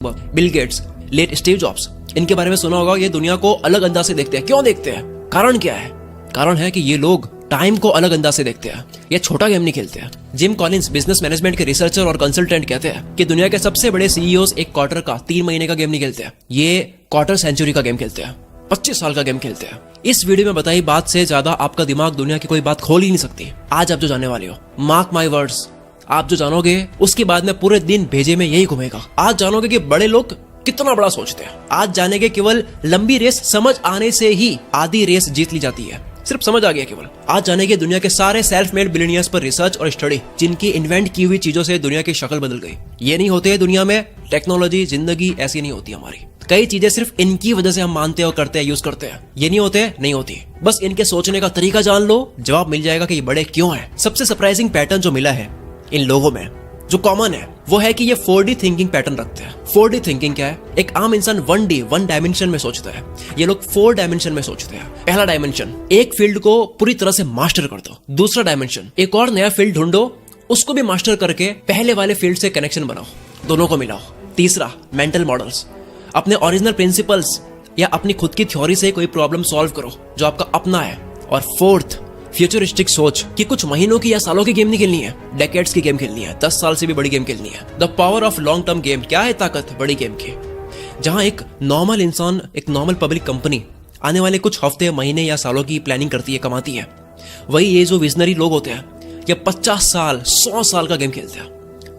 Bill Gates, late Steve Jobs, इनके बारे में सुना होगा। ये दुनिया को अलग अंदाज से देखते हैं। क्यों देखते हैं? कारण क्या है? कारण है कि ये लोग टाइम को अलग अंदाज से देखते हैं। ये छोटा गेम नहीं खेलते हैं। जिम कॉलिंस, बिजनेस मैनेजमेंट के रिसर्चर और कंसल्टेंट, कहते हैं कि दुनिया के सबसे बड़े सीईओज एक क्वार्टर का 3 महीने का गेम नहीं खेलते हैं। ये क्वार्टर सेंचुरी का गेम खेलते हैं, 25 साल का गेम खेलते हैं। इस वीडियो में बताई बात से ज्यादा आपका दिमाग दुनिया की कोई बात खोल ही नहीं सकती। आज आप जो जानने वाले हो, मार्क माई वर्ड्स, आप जो जानोगे उसके बाद में पूरे दिन भेजे में यही घूमेगा। आज जानोगे कि बड़े लोग कितना बड़ा सोचते हैं। आज जानेंगे केवल लंबी रेस समझ आने से ही आधी रेस जीत ली जाती है। सिर्फ समझ आ गया केवल। आज जानेंगे दुनिया के सारे सेल्फ मेड बिलियनियर्स पर रिसर्च और स्टडी, जिनकी इन्वेंट की हुई चीजों से दुनिया की शक्ल बदल गई। ये नहीं होते दुनिया में टेक्नोलॉजी, जिंदगी ऐसी नहीं होती हमारी। कई चीजें सिर्फ इनकी वजह से हम मानते और करते हैं, यूज करते हैं। ये नहीं होते, नहीं होती। बस इनके सोचने का तरीका जान लो, जवाब मिल जाएगा कि ये बड़े क्यों हैं। सबसे सरप्राइजिंग पैटर्न जो मिला है इन लोगों में, जो कॉमन है, वो है कि ये 4D थिंकिंग पैटर्न रखते हैं। 4D थिंकिंग क्या है? एक आम इंसान 1D, 1 डायमेंशन में सोचता है। ये लोग 4 डायमेंशन में सोचते हैं। पहला डायमेंशन, एक फील्ड को पूरी तरह से मास्टर कर दो। दूसरा डायमेंशन, एक और नया फील्ड ढूंढो, उसको भी मास्टर करके पहले वाले फील्ड से कनेक्शन बनाओ, दोनों को मिलाओ। तीसरा, मेंटल मॉडल्स, अपने ओरिजिनल प्रिंसिपल्स या अपनी खुद की थ्योरी से कोई प्रॉब्लम सॉल्व करो जो आपका अपना है। और फोर्थ, फ्यूचरिस्टिक सोच कि कुछ महीनों की या सालों की गेम नहीं खेलनी है, डेकेड्स की गेम खेलनी है, 10 साल से भी बड़ी गेम खेलनी है। The power of long term game. क्या है ताकत बड़ी गेम की? जहां एक नॉर्मल इंसान, एक नॉर्मल पब्लिक कंपनी आने वाले कुछ हफ्ते, महीने या सालों की प्लानिंग करती है, कमाती है, वही ये जो विजनरी लोग होते हैं, ये 50 साल, 100 साल का गेम खेलते हैं।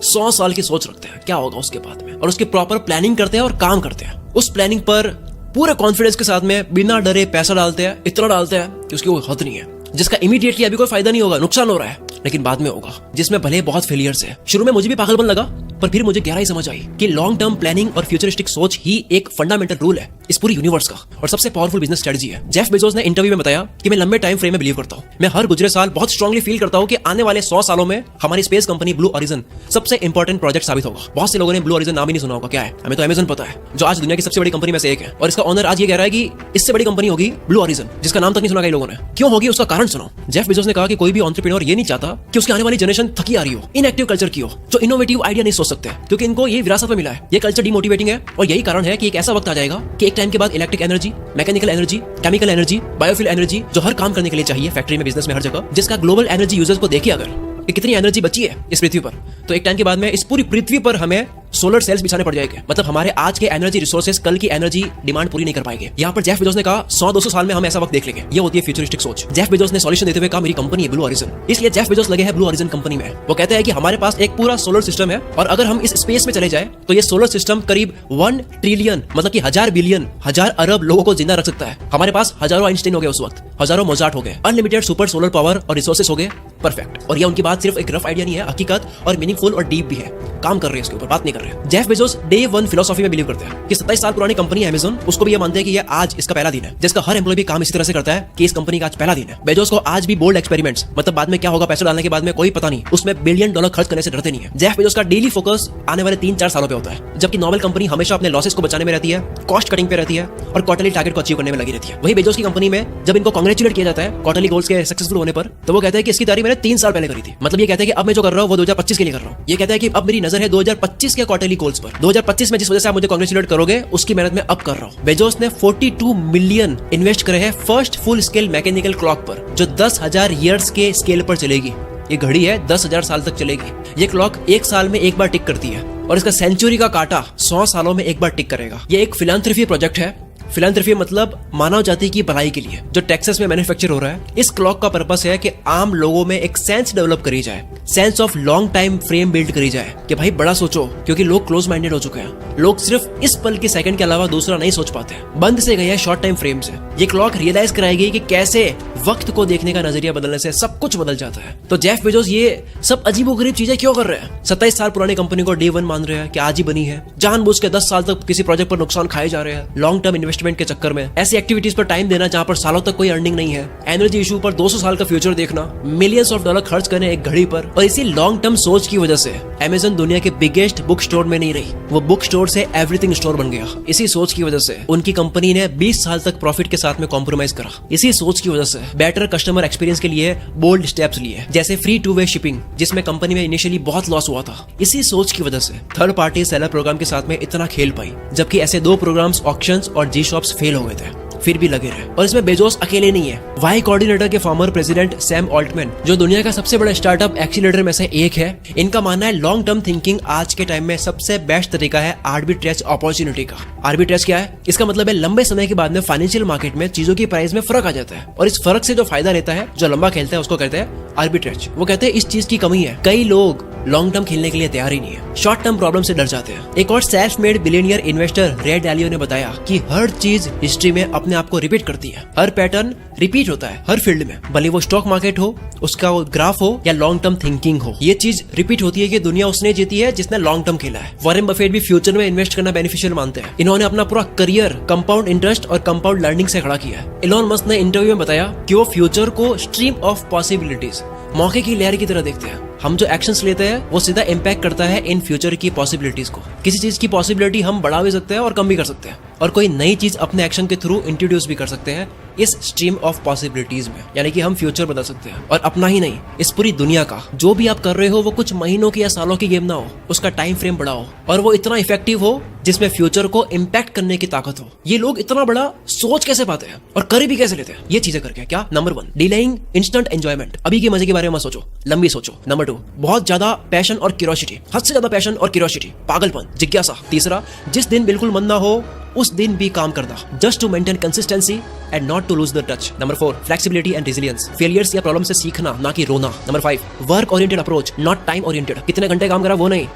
100 साल की सोच रखते हैं क्या होगा उसके बाद में, और उसकी प्रॉपर प्लानिंग करते हैं और काम करते हैं। उस प्लानिंग पर पूरे कॉन्फिडेंस के साथ में बिना डरे पैसा डालते हैं, इतना डालते हैं कि उसकी कोई हद नहीं है, जिसका इमीडिएटली अभी कोई फायदा नहीं होगा, नुकसान हो रहा है, लेकिन बाद में होगा, जिसमें भले बहुत फेलियर्स है। शुरू में मुझे भी पागलपन लगा, पर फिर मुझे गहराई समझ आई कि लॉन्ग टर्म प्लानिंग और फ्यूचरिस्टिक सोच ही एक फंडामेंटल रूल है इस पूरी यूनिवर्स का, और सबसे पावरफुल बिजनेस स्ट्रेटजी है। जेफ बेजोस ने इंटरव्यू में बताया कि मैं लंबे टाइम फ्रेम में बिलीव करता हूं। मैं हर गुजरे साल बहुत स्ट्रांगली फील करता हूं कि आने वाले 100 सालों में हमारी स्पेस कंपनी ब्लू ओरिजिन सबसे इंपॉर्टेंट प्रोजेक्ट साबित होगा। बहुत से लोगों ने ब्लू ओरिजिन नाम ही नहीं सुना होगा। क्या है? हमें तो अमेज़न पता है, जो आज दुनिया की सबसे बड़ी कंपनी में से एक है, और इसका ओनर आज ये कह रहा है कि इससे बड़ी कंपनी होगी ब्लू ओरिजिन, जिसका नाम तक नहीं सुना कई लोगों ने। क्यों होगी उसका कारण सुनो। जेफ बेजोस ने कहा कि कोई भी एंटरप्रेन्योर ये नहीं चाहता कि उसकी आने वाली जनरेशन थकी आ रही हो, इनएक्टिव कल्चर की हो, जो इनोवेटिव आइडिया नहीं सोच सकते, क्योंकि इनको ये विरासत में मिला है। ये कल्चर डिमोटिवेटिंग है, और यही कारण है कि एक ऐसा वक्त आ जाएगा कि एक टाइम के बाद electric energy, mechanical energy, chemical energy, biofuel energy, जो हर काम करने के लिए चाहिए, फैक्ट्री में, बिजनेस में, हर जगह, जिसका ग्लोबल एनर्जी यूजर्स को देखे अगर कि कितनी एनर्जी बची है इस पृथ्वी पर, तो एक टाइम के बाद में इस पूरी पृथ्वी पर हमें सोलर सेल्स बिछाने पड़ जाएंगे। मतलब हमारे आज के एनर्जी रिसोर्सेज कल की एनर्जी डिमांड पूरी नहीं कर पाएंगे। यहाँ पर जेफ बेजोस ने कहा 100-200 साल में हम ऐसा वक्त देख लेंगे। ये होती है फ्यूचरिस्टिक सोच। जेफ बेजोस ने सॉल्यूशन देते हुए कहा मेरी कंपनी है ब्लू ओरिजिन, इसलिए जेफ बेजोस लगे हैं ब्लू ओरिजिन कंपनी में। वो कहते हैं कि हमारे पास एक पूरा सोलर सिस्टम है, और अगर हम इस स्पेस में चले जाए तो ये सोलर सिस्टम करीब 1 ट्रिलियन, मतलब कि 1000 बिलियन, 1000 अरब लोगों को जिंदा रख सकता है। हमारे पास हजारों आइंस्टाइन हो गए उस वक्त, हजारों मोजार्ट हो गए, अनलिमिटेड सुपर सोलर पावर और रिसोर्सेस हो गए, परफेक्ट। और ये उनकी बात सिर्फ एक रफ आइडिया नहीं है, हकीकत और मीनिंगफुल और डीप भी है। काम कर रहे हैं इसके ऊपर, बात नहीं कर रहे हैं। जेफ बेजोस डे 1 फिलोसॉफी में बिलीव करते हैं कि 27 साल पुरानी कंपनी है अमेज़न, उसको भी ये मानते हैं कि ये आज इसका पहला दिन है, जिसका हर एम्प्लॉय भी काम इसी तरह से करता है कि इस कंपनी का आज पहला दिन है। बेजोस को आज भी बोल्ड एक्सपेरिमेंट्स, मतलब बाद में क्या होगा पैसा डालने के बाद में कोई पता नहीं, उसमें $1 बिलियन खर्च करने से डरते नहीं है। जेफ बेजोस का डेली फोकस आने वाले 3-4 सालों पे होता है, जबकि नॉर्मल कंपनी हमेशा अपने लॉसेस को बचाने में रहती है, कॉस्ट कटिंग पे रहती है, और क्वार्टरली टारगेट को अचीव करने में लगी रहती है। वही बेजोस की कंपनी में जब इनको कांग्रेचुलेट किया जाता है क्वार्टरली गोल्स के सक्सेसफुल होने पर, तो वो कहते हैं कि इसकी तैयारी मैंने 3 साल पहले करी थी। मतलब ये कहते हैं कि अब मैं जो कर रहा हूँ वो 2025 के लिए कर रहा हूँ। ये कहता है कि अब मेरी नजर है 2025 के क्वार्टरली गोल्स पर। 2025 में जिस वजह से आप मुझे कांग्रेचुलेट करोगे उसकी मेहनत मैं अब कर रहा हूँ। बेजोस ने 42 मिलियन इन्वेस्ट करे हैं first full scale mechanical clock पर, जो 10,000 ईयर्स के स्केल पर चलेगी। ये घड़ी है 10,000 साल तक चलेगी। ये क्लॉक 1 साल में एक बार टिक करती है, और इसका सेंचुरी का कांटा 100 सालों में एक बार टिक करेगा। ये एक फिलैंथ्रोपी प्रोजेक्ट है। फिलैंथ्रोपी मतलब मानव जाति की भलाई के लिए, जो टेक्सास में मैन्युफैक्चर हो रहा है। इस क्लॉक का पर्पस है कि आम लोगों में एक सेंस डेवलप करी जाए, sense of long time frame build करी जाए कि भाई बड़ा सोचो, क्योंकि लोग क्लोज माइंडेड हो चुके हैं। लोग सिर्फ इस पल के सेकंड के अलावा दूसरा नहीं सोच पाते, बंद से गए हैं शॉर्ट टाइम फ्रेम से। ये क्लॉक रियलाइज कराएगी कि कैसे वक्त को देखने का नजरिया बदलने से सब कुछ बदल जाता है। तो जेफ बेजोस ये सब अजीबोगरीब चीजें क्यों कर रहे हैं? 27 साल पुरानी कंपनी को डे 1 मान रहे हैं कि आज ही बनी है, जानबूझ के 10 साल तक किसी प्रोजेक्ट पर नुकसान खाए जा रहे हैं, लॉन्ग टर्म इन्वेस्टमेंट इन्वेस्टमेंट के चक्कर में, ऐसी एक्टिविटीज पर टाइम देना जहां पर सालों तक कोई अर्निंग नहीं है, एनर्जी इशू पर 200 साल का फ्यूचर देखना, मिलियंस ऑफ डॉलर खर्च करने एक घड़ी पर। और इसी लॉन्ग टर्म सोच की वजह से अमेज़न दुनिया के बिगेस्ट बुक स्टोर में नहीं रही, वो बुक स्टोर से एवरीथिंग स्टोर बन गया। इसी सोच की वजह से उनकी कंपनी ने 20 साल तक प्रॉफिट के साथ में कॉम्प्रोमाइज करा। इसी सोच की वजह से बेटर कस्टमर एक्सपीरियंस के लिए बोल्ड स्टेप्स लिए, जैसे फ्री टू वे शिपिंग, जिसमें कंपनी में इनिशियली बहुत लॉस हुआ था। इसी सोच की वजह से थर्ड पार्टी सेलर प्रोग्राम के साथ में इतना खेल पाई, जबकि ऐसे 2 प्रोग्राम्स ऑक्शंस और जी शॉप्स फेल हो गए थे, फिर भी लगे रहे। और इसमें बेजोस अकेले नहीं है। वाई कोऑर्डिनेटर के फॉर्मर प्रेसिडेंट सैम ऑल्टमैन, जो दुनिया का सबसे बड़ा स्टार्टअप एक्सीलरेटर में से एक है, इनका मानना है लॉन्ग टर्म थिंकिंग आज के टाइम में सबसे बेस्ट तरीका है आर्बिट्रेज अपॉर्चुनिटी का। आर्बिट्रेज क्या है? इसका मतलब है लंबे समय के बाद में फाइनेंशियल मार्केट में चीजों की प्राइस में फर्क आ जाता है, और इस फर्क से जो फायदा लेता है, जो लंबा खेलता है, उसको कहते हैं आर्बिट्रेज। वो कहते हैं इस चीज की कमी है, कई लोग लॉन्ग टर्म खेलने के लिए तैयार ही नहीं है, शॉर्ट टर्म प्रॉब्लम से डर जाते हैं। एक और सेल्फ मेड बिलियनियर इन्वेस्टर रे डालियो ने बताया कि हर चीज हिस्ट्री में अपने आप को रिपीट करती है, हर पैटर्न रिपीट होता है हर फील्ड में, भले वो स्टॉक मार्केट हो, उसका वो ग्राफ हो, या लॉन्ग टर्म थिंकिंग हो। ये चीज रिपीट होती है कि दुनिया उसने जीती है जिसने लॉन्ग टर्म खेला है। वॉरेन बफेट भी फ्यूचर में इन्वेस्ट करना बेनिफिशियल मानते हैं। इन्होंने अपना पूरा करियर कंपाउंड इंटरेस्ट और कंपाउंड लर्निंग से खड़ा किया है। इलॉन मस्क ने इंटरव्यू में बताया कि वो फ्यूचर को स्ट्रीम ऑफ पॉसिबिलिटीज, मौके की लहर की तरह देखते हैं। हम जो एक्शंस लेते हैं वो सीधा इम्पैक्ट करता है इन फ्यूचर की पॉसिबिलिटीज को। किसी चीज की पॉसिबिलिटी हम बढ़ा भी सकते हैं और कम भी कर सकते हैं, और कोई नई चीज अपने एक्शन के थ्रू इंट्रोड्यूस भी कर सकते हैं इस स्ट्रीम ऑफ पॉसिबिलिटीज में। यानी कि हम फ्यूचर बदल सकते हैं, और अपना ही नहीं, इस पूरी दुनिया का। जो भी आप कर रहे हो वो कुछ महीनों की या सालों की गेम ना हो, उसका टाइम फ्रेम बड़ा हो, और वो इतना इफेक्टिव हो जिसमें फ्यूचर को इम्पैक्ट करने की ताकत हो। ये लोग इतना बड़ा सोच कैसे पाते हैं और कर भी कैसे लेते हैं? ये चीजें करके क्या? Number 1, delaying instant enjoyment. अभी के मजे के बारे में मत सोचो, लंबी सोचो। नंबर 2, बहुत ज्यादा पैशन और क्यूरियोसिटी, हद से ज्यादा पैशन और क्यूरियोसिटी, पागलपन, जिज्ञासा। तीसरा, जिस दिन बिल्कुल मन ना हो उस दिन भी काम करना, just to maintain consistency and not to lose the touch. Number 4, flexibility and resilience, failures या प्रॉब्लम से सीखना, ना कि रोना। Number 5, work oriented approach, not time oriented. कितने घंटे काम करा वो नहीं,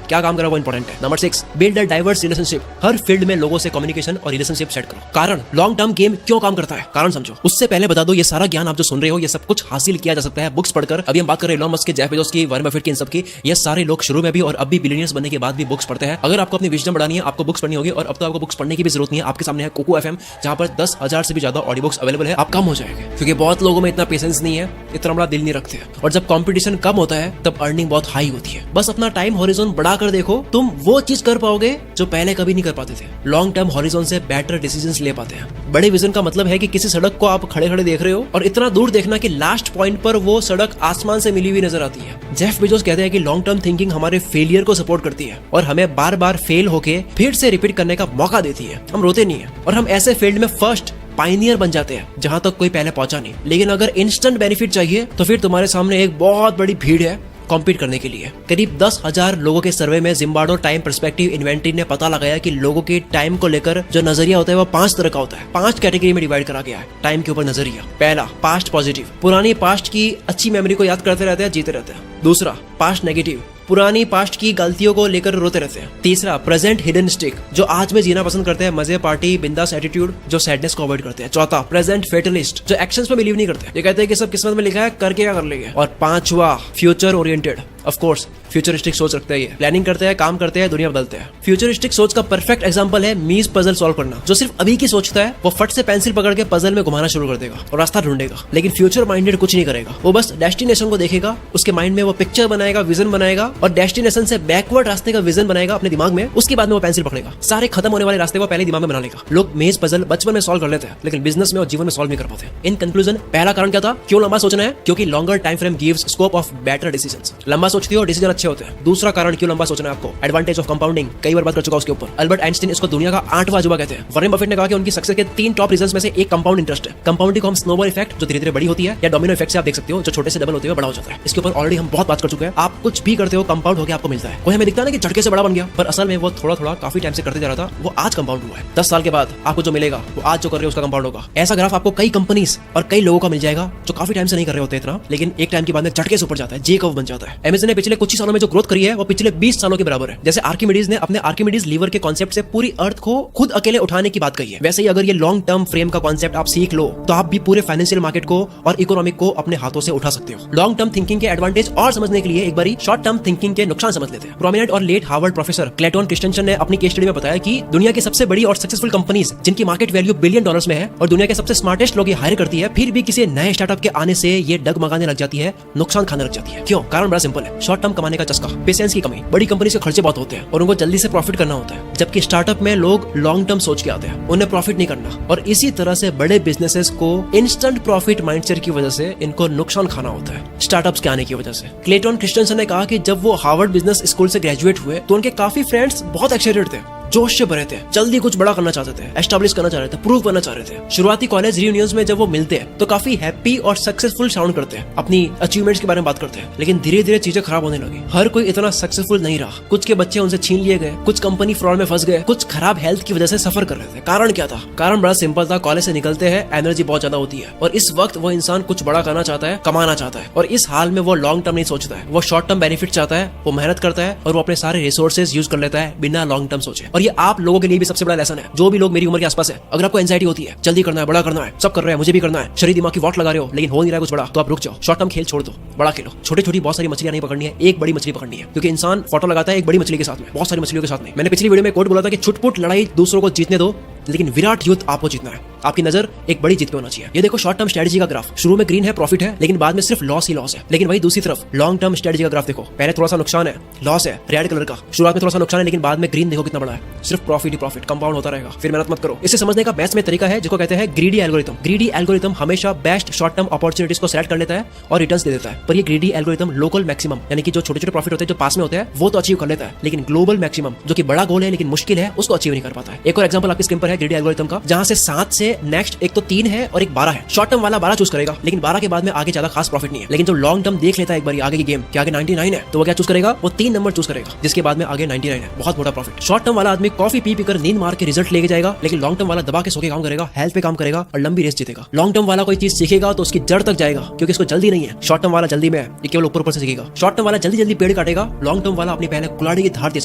क्या काम करा वो इंपॉर्टेंट है। Number 6, build a diverse relationship, her field में लोगों से कम्युनिकेशन और रिलेशनशिप सेट करो। कारण, लॉन्ग टर्म गेम क्यों काम करता है, कारण समझो। उससे पहले बता दो, ये सारा ज्ञान आप जो सुन रहे हो, ये सब कुछ हासिल किया जा सकता है बुक्स पढ़कर। अभी हम बात कर रहे हैं इलॉन मस्क के, जेफ बेजोस की, वॉरेन बफेट की, इन सब की। ये सारे लोग शुरू में भी और अब भी बिलियनियर्स बनने के बाद भी बुक्स पढ़ते हैं। अगर आपको अपनी विजडम बढ़ानी है, आपको बुक्स पढ़नी होगी, और अब तो आपको बुक्स पढ़ने की भी जरूरत नहीं है। आपके सामने है कोको एफएम, जहां पर 10,000 से भी ज्यादा ऑडियो बुक्स अवेलेबल है। आप कम हो जाएंगे, क्योंकि बहुत लोगों में इतना पेशेंस नहीं है, इतना बड़ा दिल नहीं रखते हैं, और जब कंपटीशन कम होता है तब अर्निंग बहुत हाई होती है। बस अपना टाइम हॉरिजॉन बढ़ाकर देखो, तुम वो चीज कर पाओगे जो पहले कभी नहीं कर पाते थे। लॉन्ग टर्म हॉरिजॉन से बेटर डिसीजंस ले पाते हैं। बड़े विजन का मतलब है कि किसी सड़क को आप खड़े खड़े देख रहे हो, और इतना दूर देखना कि लास्ट पॉइंट पर वो सड़क आसमान से मिली हुई नजर आती है। जेफ बेजोस कहते हैं कि लॉन्ग टर्म थिंकिंग हमारे फेलियर को सपोर्ट करती है, और हमें बार बार फेल होके फिर से रिपीट करने का मौका देती है। हम रोते नहीं है, और हम ऐसे फील्ड में फर्स्ट पायनियर बन जाते हैं जहां तक कोई पहले पहुंचा नहीं। लेकिन अगर इंस्टेंट बेनिफिट चाहिए तो फिर तुम्हारे सामने एक बहुत बड़ी भीड़ है कॉम्पीट करने के लिए। करीब 10,000 लोगों के सर्वे में जिम्बार्डो टाइम पर्सपेक्टिव इन्वेंटरी ने पता लगाया कि लोगों के टाइम को लेकर जो नजरिया होता है वो 5 तरह का होता है। 5 कैटेगरी में डिवाइड करा गया है टाइम के ऊपर नजरिया। पहला, पास्ट पॉजिटिव, पुरानी पास्ट की अच्छी मेमोरी को याद करते रहते हैं, जीते रहते हैं। दूसरा, पास्ट नेगेटिव, पुरानी पास्ट की गलतियों को लेकर रोते रहते हैं। तीसरा, प्रेजेंट हिडन स्टिक, जो आज में जीना पसंद करते हैं, मजे, पार्टी, बिंदास एटीट्यूड, जो सैडनेस को अवॉइड करते हैं। चौथा, प्रेजेंट फेटलिस्ट, जो एक्शंस पे बिलीव नहीं करते, ये कहते हैं कि सब किस्मत में लिखा है, करके क्या कर लेंगे। और पांचवा, future oriented, of course futuristic सोच रखते हैं, ये प्लानिंग करते हैं, काम करते हैं, दुनिया बदलते हैं। फ्यूचरिस्टिक सोच का परफेक्ट एग्जांपल है मीज पजल सॉल्व करना। जो सिर्फ अभी की सोचता है वो फट से पेंसिल पकड़ के पजल में घुमाना शुरू कर देगा और रास्ता ढूंढेगा, लेकिन फ्यूचर माइंडेड कुछ नहीं करेगा। वो बस डेस्टिनेशन को देखेगा, उसके माइंड में वो पिक्चर बनाएगा, विजन बनाएगा, और डेस्टिनेशन से बैकवर्ड रास्ते का विजन बनाएगा अपने दिमाग में। उसके बाद में वो पेंसिल पकड़ेगा, सारे खत्म होने वाले रास्ते को पहले दिमाग में बना लेगा। लोग मेज पजल बचपन में सॉल्व कर लेते हैं, लेकिन बिजनेस में और जीवन में सॉल्व नहीं कर पाते। इन कंक्लूजन, पहला कारण क्या था, क्यों लंबा सोचना है? क्योंकि longer time frame gives scope of better decisions. लंबा सोचते हो, डिसीजन अच्छे होते हैं। दूसरा कारण क्यों लंबा सोचना है आपको, एडवांटेज ऑफ कंपाउंडिंग, कई बार बात कर चुका उसके ऊपर। अल्बर्ट आइंस्टीन इसको दुनिया का 8वां अजूबा कहते हैं। वॉरेन बफेट ने कहा कि उनकी सक्सेस के 3 टॉप रीजंस में से एक कंपाउंड इंटरेस्ट है। कंपाउंडिंग को हम स्नोबॉल इफेक्ट, जो धीरे धीरे बड़ी होती है, या डोमिनो इफेक्ट से आप देख सकते हो, जो छोटे से डबल होते हुए बड़ा हो जाता है। इसके ऊपर ऑलरेडी हम बहुत बात कर चुके हैं। आप कुछ भी करते हो, कंपाउंड होकर आपको मिलता है। कोई हमें दिखता है ना कि झटके से बड़ा बन गया, पर असल में वो थोड़ा थोड़ा काफी टाइम से करते जा रहा था, वो आज कंपाउंड हुआ है। 10 साल के बाद आपको जो मिलेगा वो आज जो कर रहे हो उसका कंपाउंड होगा। ऐसा ग्राफ आपको कई कंपनीज और कई लोगों का मिल जाएगा जो काफी टाइम से नहीं कर रहे होते इतना, लेकिन एक टाइम के बाद में झटके से ऊपर जाता है, जे कर्व बन जाता है। अमेज़न ने पिछले कुछ ही सालों में जो ग्रोथ करी है वो पिछले 20 सालों के बराबर है। जैसे आर्किमिडीज ने अपने आर्किमिडीज लीवर के कॉन्सेप्ट से पूरी अर्थ को खुद अकेले उठाने की बात कही है, वैसे ही अगर ये लॉन्ग टर्म फ्रेम का कॉन्सेप्ट आप सीख लो तो आप भी पूरे फाइनेंशियल मार्केट को और इकोनॉमिक को अपने हाथों से उठा सकते हो। लॉन्ग टर्म थिंकिंग के एडवांटेज और समझने के लिए एक बारी शॉर्ट टर्म थिंकिंग के नुकसान समझ लेते हैं। प्रोमिनेंट और late Harvard professor Clayton Christensen ने अपनी केस स्टडी में बताया कि दुनिया की सबसे बड़ी और सक्सेसफुल कंपनीज जिनकी मार्केट वैल्यू बिलियन डॉलर्स में है और दुनिया के सबसे स्मार्टेस्ट लोग ये हायर करती है, फिर भी किसी नए स्टार्टअप के आने से ये डगमगाने लग जाती है, नुकसान खाने लग जाती है। क्यों? कारण बड़ा सिंपल है, शॉर्ट टर्म कमाने का चस्का, पेशेंस की कमी। बड़ी कंपनी से खर्चे बहुत होते हैं और उनको जल्दी से प्रॉफिट करना होता है, जबकि स्टार्टअप में लोग लॉन्ग टर्म सोच के आते हैं, उन्हें प्रॉफिट नहीं करना। और इसी तरह से बड़े बिजनेसेस को इंस्टेंट प्रॉफिट माइंडसेट की वजह से इनको नुकसान खाना होता है स्टार्टअप्स के आने की वजह से। क्लेटन क्रिस्टेंसन ने कहा कि जब वो हार्वर्ड बिजनेस स्कूल से ग्रेजुएट हुए तो उनके काफी फ्रेंड्स बहुत एक्साइटेड थे, जोश से भरे थे, जल्दी कुछ बड़ा करना चाहते थे, एस्टैब्लिश करना चाह रहे थे, प्रूव करना चाह रहे थे। शुरुआती कॉलेज रियूनियंस में जब वो मिलते हैं तो काफी हैप्पी और सक्सेसफुल साउंड करते हैं, अपनी अचीवमेंट्स के बारे में बात करते हैं, लेकिन धीरे धीरे चीजें खराब होने लगी। हर कोई इतना सक्सेसफुल नहीं रहा, कुछ के बच्चे उनसे छीन लिए गए, कुछ कंपनी फ्रॉड में फंस गए, कुछ खराब हेल्थ की वजह से सफर कर रहे थे। कारण क्या था? कारण बड़ा सिंपल था, कॉलेज से निकलते हैं एनर्जी बहुत ज्यादा होती है और इस वक्त वो इंसान कुछ बड़ा करना चाहता है, कमाना चाहता है, और इस हाल में वो लॉन्ग टर्म नहीं सोचता है, वो शॉर्ट टर्म बेनिफिट चाहता है, वो मेहनत करता है और वो अपने सारे रिसोर्सेज यूज कर लेता है बिना लॉन्ग टर्म सोचे। और ये आप लोगों के लिए भी सबसे बड़ा लेसन है, जो भी लोग मेरी उम्र के आसपास है। अगर आपको एंजाइटी होती है, जल्दी करना है, बड़ा करना है, सब कर रहे हैं, मुझे भी करना है, शरीर दिमाग की वॉट लगा रहे हो लेकिन हो नहीं रहा कुछ बड़ा, तो आप रुक जाओ, शॉर्ट टर्म खेल छोड़ दो, बड़ा खेलो। छोटी छोटी बहुत सारी मछलियां नहीं पकड़नी है, एक बड़ी मछली पकड़नी है, क्योंकि इंसान फोटो लगाता है एक बड़ी मछली के साथ में, बहुत सारी मछलियों के साथ में। मैंने पिछली वीडियो में कोट बोला था कि छुटपुट लड़ाई दूसरों को जीतने दो, लेकिन विराट युद्ध आपको जीतना है। आपकी नजर एक बड़ी जीत पे होना चाहिए। ये देखो शॉर्ट टर्म स्ट्रेटजी का ग्राफ, शुरू में ग्रीन है, प्रॉफिट है, लेकिन बाद में सिर्फ लॉस ही लॉस है। लेकिन वही दूसरी तरफ लॉन्ग टर्म स्ट्रेटजी का ग्राफ देखो, पहले थोड़ा सा नुकसान है, लॉस है, रेड कलर का, शुरुआत में थोड़ा सा नुकसान है, लेकिन बाद में ग्रीन देखो कितना बड़ा है, सिर्फ प्रॉफिट ही प्रॉफिट, कंपाउंड होता रहेगा। फिर मेहनत मत करो। इसे समझने का बेस्ट में तरीका है जिसको कहते हैं ग्रीडी एल्गोरिथम। ग्रीडी एल्गोरिथम हमेशा बेस्ट शॉर्ट टर्म अपॉर्चुनिटीज को सेलेक्ट कर लेता है और रिटर्न्स दे देता है, पर ये ग्रीडी एल्गोरिथम लोकल मैक्सिमम, यानी कि जो छोटे छोटे प्रॉफिट होते हैं, जो पास में होते हैं, वो तो अचीव कर लेता है, लेकिन ग्लोबल मैक्सिमम जो कि बड़ा गोल है लेकिन मुश्किल है, उसको अचीव नहीं कर पाता है। एक और एग्जांपल आपकी स्क्रीन पर है ग्रीडी एल्गोरिथम का, जहां से 7 से नेक्स्ट एक तो 3 है और एक 12 है। शॉर्ट टर्म वाला 12 चूज करेगा, लेकिन 12 के बाद में आगे ज्यादा खास प्रॉफिट नहीं है। लेकिन जो लॉन्ग टर्म देख लेता है एक बार आगे की गेम कि आगे 99 है, तो वो क्या चूज करेगा? वो 3 नंबर चूज करेगा, जिसके बाद में आगे 99 है, बहुत बड़ा प्रॉफिट। शॉर्ट टर्म वाला आदमी कॉफी पी पीकर नींद मार के रिजल्ट लेके जाएगा, लेकिन लॉन्ग टर्म वाला दबा के सो के काम करेगा, हेल्थ पे काम करेगा और लंबी रेस जीतेगा। लॉन्ग टर्म वाला कोई चीज सीखेगा तो उसकी जड़ तक जाएगा, क्योंकि इसको जल्दी नहीं है। शॉर्ट टर्म वाला जल्दी में है, ये केवल ऊपर ऊपर से सीखेगा। शॉर्ट टर्म वाला जल्दी जल्दी पेड़ काटेगा, लॉन्ग टर्म वाला अपनी पहले कुल्हाड़ी की धार तेज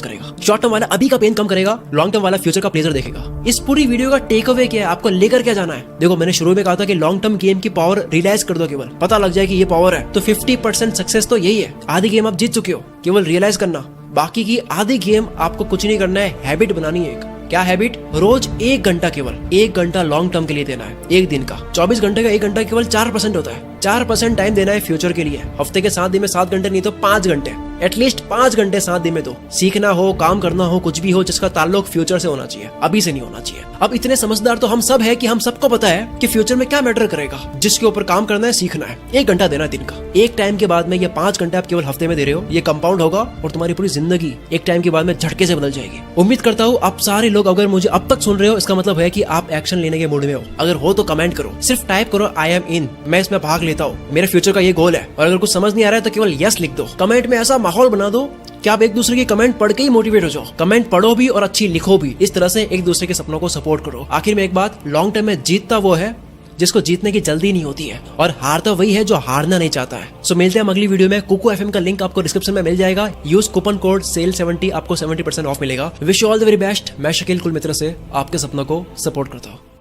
करेगा। शॉर्ट टर्म वाला अभी का पेन कम करेगा, लॉन्ग टर्म वाला फ्यूचर का प्लेजर देखेगा। इस पूरी वीडियो का टेक अवे क्या है, आपको लेकर क्या जाना है? देखो मैंने शुरू में कहा था कि लॉन्ग टर्म गेम की पावर रियलाइज कर दो, केवल पता लग जाए कि ये पावर है, तो 50% सक्सेस तो यही है। आधी गेम आप जीत चुके हो, केवल रियलाइज करना, बाकी की आधी गेम आपको कुछ नहीं करना है, हैबिट बनानी है। क्या हैबिट? रोज 1 घंटा, केवल 1 घंटा लॉन्ग टर्म के लिए देना है, एक दिन का। 24 घंटे का 1 घंटा केवल 4% होता है। 4% टाइम देना है फ्यूचर के लिए। हफ्ते के 7 दिन में 7 घंटे नहीं तो 5 घंटे, एटलीस्ट 5 घंटे 7 दिन में दो। सीखना हो, काम करना हो, कुछ भी हो, जिसका ताल्लुक फ्यूचर से होना चाहिए, अभी से नहीं होना चाहिए। अब इतने समझदार तो हम सब है कि हम सबको पता है कि फ्यूचर में क्या मैटर करेगा, जिसके ऊपर काम करना है, सीखना है। 1 घंटा देना है दिन का। एक टाइम के बाद में ये 5 घंटे आप केवल हफ्ते में दे रहे हो, ये कंपाउंड होगा और तुम्हारी पूरी जिंदगी एक टाइम के बाद में झटके से बदल जाएगी। उम्मीद करता हूँ आप सारे लोग अगर मुझे अब तक सुन रहे हो, इसका मतलब है कि आप एक्शन लेने के मूड में हो। अगर हो तो कमेंट करो, सिर्फ टाइप करो आई एम इन, मैं इसमें भाग लेता हूँ, मेरे फ्यूचर का ये गोल है। और अगर कुछ समझ नहीं आ रहा है तो केवल यस लिख दो। कमेंट में ऐसा माहौल बना दो कि आप एक दूसरे की कमेंट पढ़ के ही मोटिवेट हो जाओ। कमेंट पढ़ो भी और अच्छी लिखो भी। इस तरह से एक दूसरे के सपनों को सपोर्ट करो। आखिर में एक बात, लॉन्ग टर्म में जीतता वो है जिसको जीतने की जल्दी नहीं होती है, और हारता वही है जो हारना नहीं चाहता है। सो मिलते हैं अगली वीडियो में। कुकू एफएम का लिंक आपको डिस्क्रिप्शन में मिल जाएगा। यूज कूपन कोड SALE70, आपको 70% ऑफ मिलेगा। Wish you all the very best. मैं शकील कुल मित्र से आपके सपनों को सपोर्ट करता हूँ।